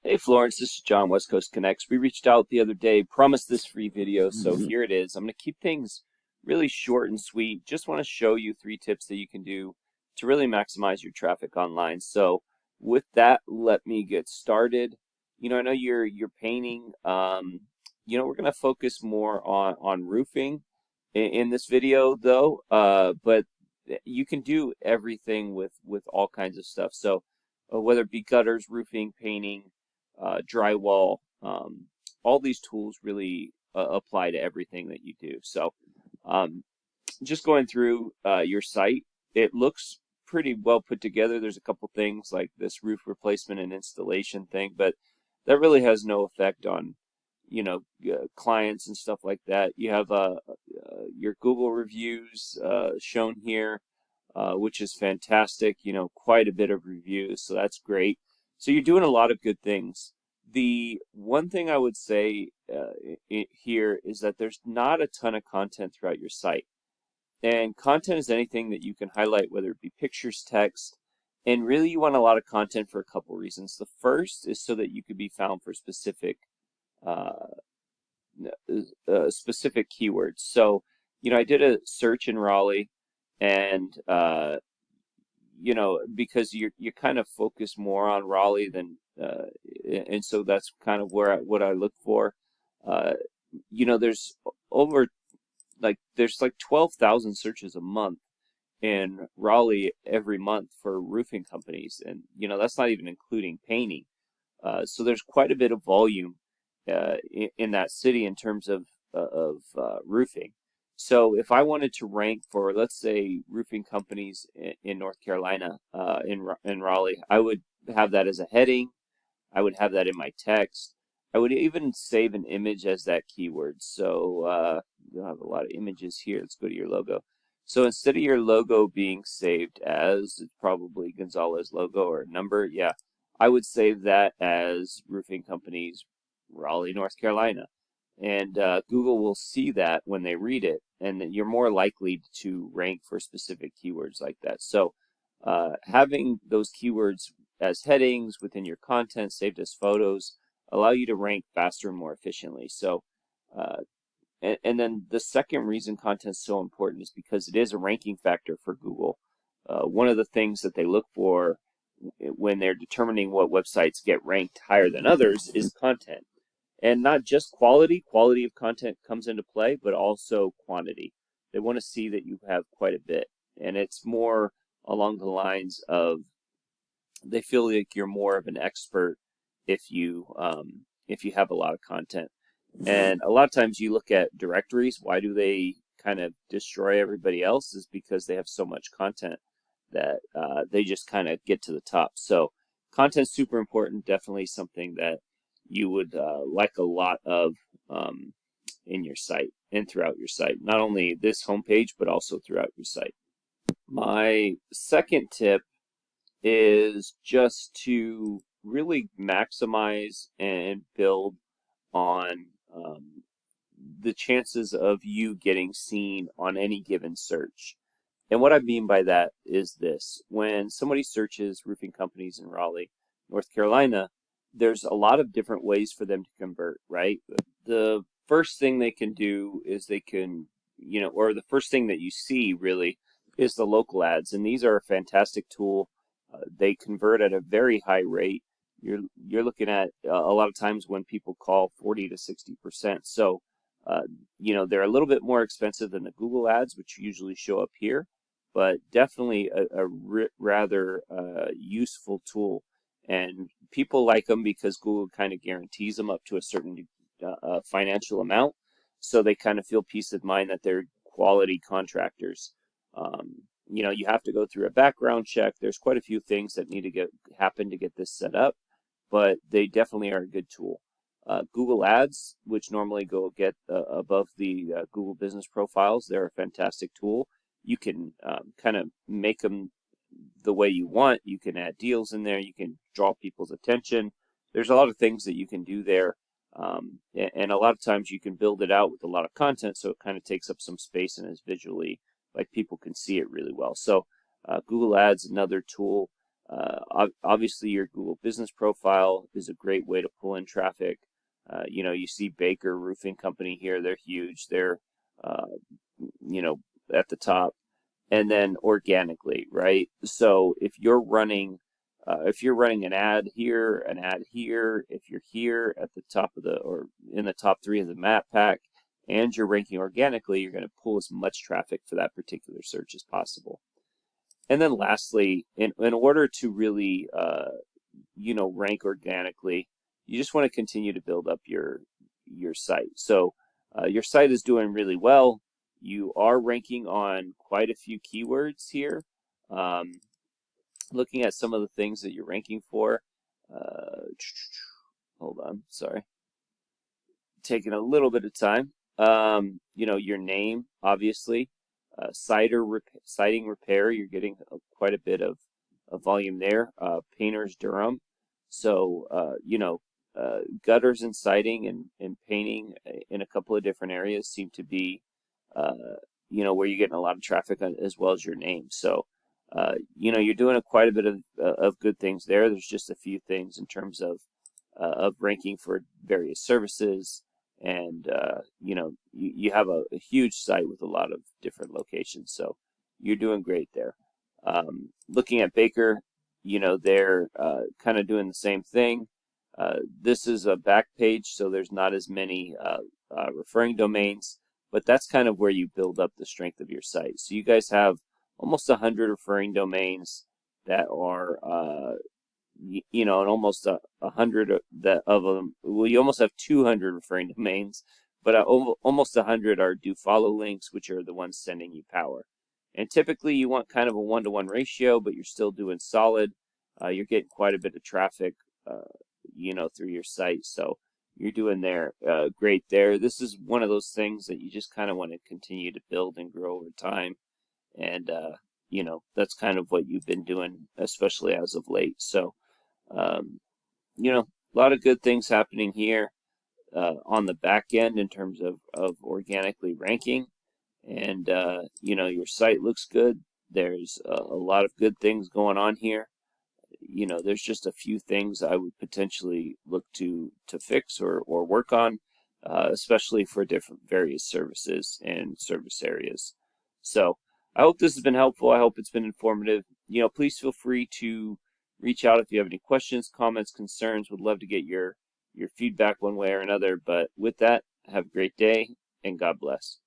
Hey Florence, this is John, West Coast Connects. We reached out the other day, promised this free video, so here it is. I'm going to keep things really short and sweet. Just want to show you 3 tips that you can do to really maximize your traffic online. So with that, let me get started. I know you're painting. We're going to focus more on roofing in this video though, but you can do everything with all kinds of stuff. So whether it be gutters, roofing, painting, drywall, all these tools really apply to everything that you do. So um, just going through your site, it looks pretty well put together. There's a couple things like this roof replacement and installation thing, but that really has no effect on clients and stuff like that. You have your Google reviews shown here, which is fantastic. Quite a bit of reviews, so that's great. So you're doing a lot of good things. The one thing I would say here is that there's not a ton of content throughout your site. And content is anything that you can highlight, whether it be pictures, text, and really you want a lot of content for a couple reasons. The first is so that you could be found for uh, specific keywords. So, I did a search in Raleigh, and because you kind of focus more on Raleigh than, and so that's kind of what I look for. Uh, there's over there's like 12,000 searches a month in Raleigh every month for roofing companies, and that's not even including painting. So there's quite a bit of volume in that city in terms of roofing. So if I wanted to rank for, let's say, roofing companies in North Carolina, in Raleigh, I would have that as a heading. I would have that in my text. I would even save an image as that keyword. So you'll have a lot of images here. Let's go to your logo. So instead of your logo being saved as probably Gonzalez logo or number, yeah, I would save that as roofing companies, Raleigh, North Carolina. And Google will see that when they read it, and then you're more likely to rank for specific keywords like that. So having those keywords as headings within your content saved as photos allow you to rank faster and more efficiently. So uh, and then the second reason content is so important is because it is a ranking factor for Google. One of the things that they look for when they're determining what websites get ranked higher than others is content. And not just quality. Quality of content comes into play, but also quantity. They want to see that you have quite a bit. And it's more along the lines of they feel like you're more of an expert if you have a lot of content. And a lot of times you look at directories, why do they kind of destroy everybody else? Is because they have so much content that they just kind of get to the top. So content's super important, definitely something that you would like a lot of in your site and throughout your site. Not only this homepage, but also throughout your site. My second tip is just to really maximize and build on the chances of you getting seen on any given search. And what I mean by that is this. When somebody searches roofing companies in Raleigh, North Carolina, there's a lot of different ways for them to convert, right? The first thing they can do is they can, or the first thing that you see really is the local ads. And these are a fantastic tool. They convert at a very high rate. You're looking at a lot of times when people call 40 to 60%. So, they're a little bit more expensive than the Google ads, which usually show up here, but definitely a rather useful tool. And people like them because Google kind of guarantees them up to a certain financial amount. So they kind of feel peace of mind that they're quality contractors. You have to go through a background check. There's quite a few things that need to happen to get this set up, but they definitely are a good tool. Google Ads, which normally go get above the Google Business Profiles, they're a fantastic tool. You can kind of make them the way you want. You can add deals in there. You can draw people's attention. There's a lot of things that you can do there. And a lot of times you can build it out with a lot of content, so it kind of takes up some space and is visually, like people can see it really well. So Google Ads, another tool. Obviously, your Google business profile is a great way to pull in traffic. You see Baker Roofing Company here. They're huge. They're, uh, at the top. And then organically, right? So if you're running an ad here, if you're here at the top of or in the top 3 of the map pack, and you're ranking organically, you're going to pull as much traffic for that particular search as possible. And then lastly, in order to really, rank organically, you just want to continue to build up your site. So your site is doing really well. You are ranking on quite a few keywords here. Looking at some of the things that you're ranking for. Hold on, sorry. Taking a little bit of time. Your name, obviously. Siding repair, you're getting quite a bit of volume there. Painters, Durham. So, gutters and siding and painting in a couple of different areas seem to be, where you're getting a lot of traffic on, as well as your name. So, you're doing quite a bit of good things there. There's just a few things in terms of ranking for various services. And, you have a huge site with a lot of different locations. So you're doing great there. Looking at Baker, they're kind of doing the same thing. This is a back page, so there's not as many referring domains, but that's kind of where you build up the strength of your site. So you guys have almost 100 referring domains that are and almost 100 of them. Well, you almost have 200 referring domains, but almost 100 are do follow links, which are the ones sending you power. And typically, you want kind of a 1-to-1 ratio, but you're still doing solid. You're getting quite a bit of traffic, through your site, so you're doing great there. This is one of those things that you just kind of want to continue to build and grow over time, and that's kind of what you've been doing, especially as of late. So. A lot of good things happening here on the back end in terms of organically ranking. And, your site looks good. There's a lot of good things going on here. There's just a few things I would potentially look to fix or work on, especially for different various services and service areas. So I hope this has been helpful. I hope it's been informative. Please feel free to reach out if you have any questions, comments, concerns. Would love to get your feedback one way or another. But with that, have a great day and God bless.